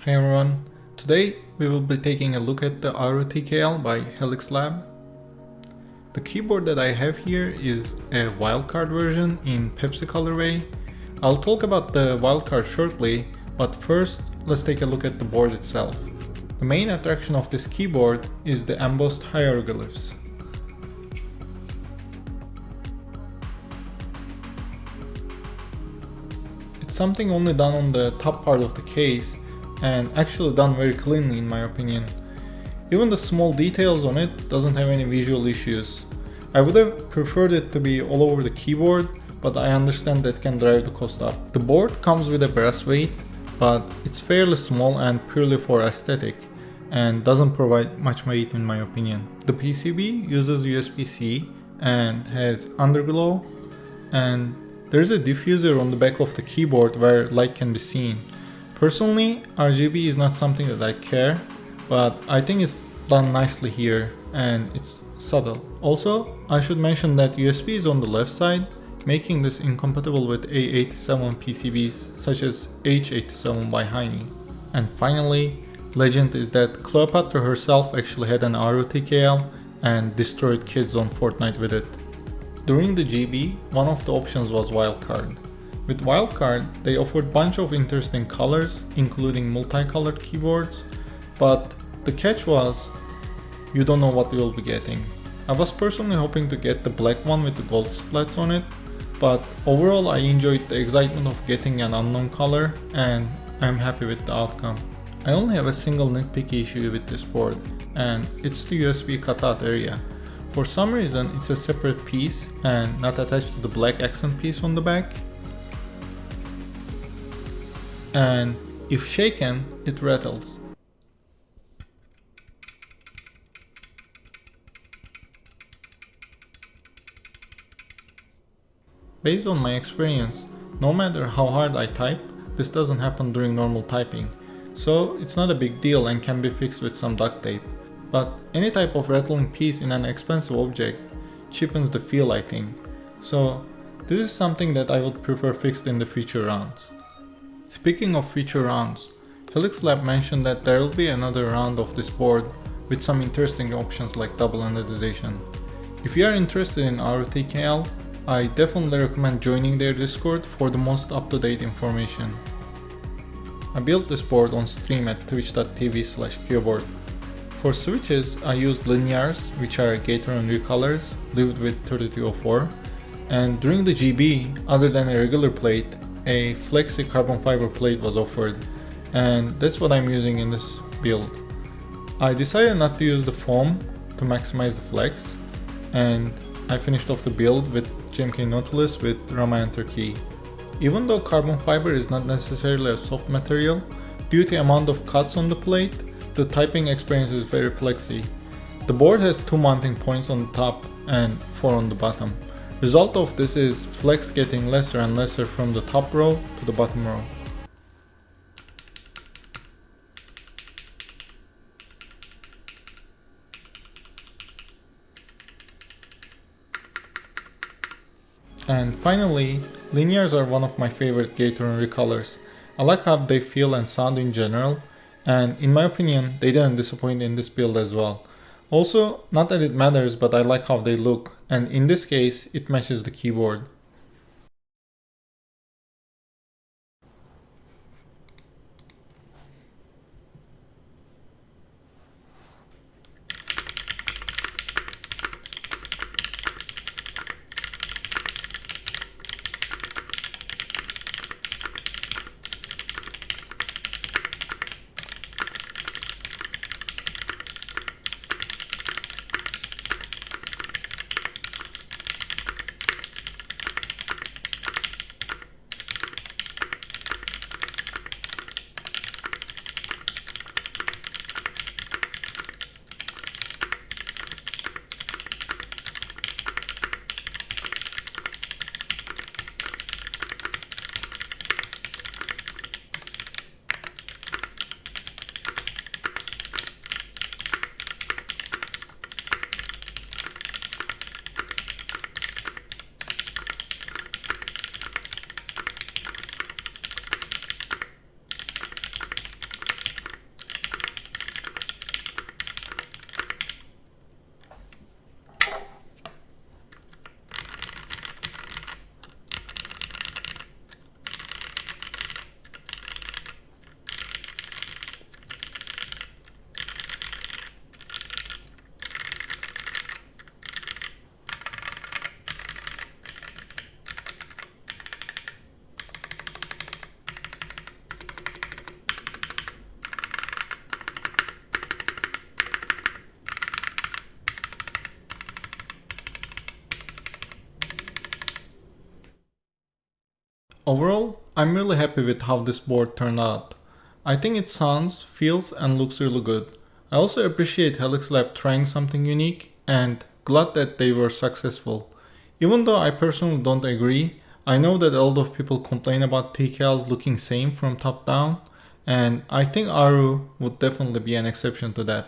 Hi everyone, today we will be taking a look at the AARU TKL by Helix Lab. The keyboard that I have here is a Wildcard version in Pepsi colorway. I'll talk about the Wildcard shortly, but first let's take a look at the board itself. The main attraction of this keyboard is the embossed hieroglyphs. It's something only done on the top part of the case, and actually done very cleanly in my opinion. Even the small details on it doesn't have any visual issues. I would have preferred it to be all over the keyboard, but I understand that can drive the cost up. The board comes with a brass weight, but it's fairly small and purely for aesthetic, and doesn't provide much weight in my opinion. The PCB uses USB-C and has underglow, and there's a diffuser on the back of the keyboard where light can be seen. Personally, RGB is not something that I care, but I think it's done nicely here and it's subtle. Also, I should mention that USB is on the left side, making this incompatible with A87 PCBs such as H87 by Heine. And finally, legend is that Cleopatra herself actually had an AARU TKL and destroyed kids on Fortnite with it. During the GB, one of the options was Wildcard. With Wildcard, they offered bunch of interesting colors, including multicolored keyboards, but the catch was, you don't know what you will be getting. I was personally hoping to get the black one with the gold splats on it, but overall I enjoyed the excitement of getting an unknown color, and I'm happy with the outcome. I only have a single nitpicky issue with this board, and it's the USB cutout area. For some reason it's a separate piece and not attached to the black accent piece on the back. And if shaken, it rattles. Based on my experience, no matter how hard I type, this doesn't happen during normal typing, so it's not a big deal and can be fixed with some duct tape. But any type of rattling piece in an expensive object cheapens the feel, I think, so this is something that I would prefer fixed in the future rounds. Speaking of future rounds, Helix Lab mentioned that there will be another round of this board with some interesting options like double anodization. If you are interested in AARU TKL, I definitely recommend joining their Discord for the most up-to-date information. I built this board on stream at twitch.tv/keyboard. For switches, I used Linjars, which are Gator recolors, Lube with 3204, and during the GB, other than a regular plate, a flexi carbon fiber plate was offered, and that's what I'm using in this build. I decided not to use the foam to maximize the flex, and I finished off the build with GMK Nautilus with Rama enter key. Even though carbon fiber is not necessarily a soft material, due to the amount of cuts on the plate, the typing experience is very flexy. The board has 2 mounting points on the top and 4 on the bottom. Result of this is flex getting lesser and lesser from the top row to the bottom row. And finally, Linjars are one of my favorite Gator recolors. I like how they feel and sound in general, and in my opinion they didn't disappoint in this build as well. Also, not that it matters, but I like how they look, and in this case it matches the keyboard. Overall, I'm really happy with how this board turned out. I think it sounds, feels and looks really good. I also appreciate Helix Lab trying something unique and glad that they were successful. Even though I personally don't agree, I know that a lot of people complain about TKLs looking same from top down, and I think AARU would definitely be an exception to that.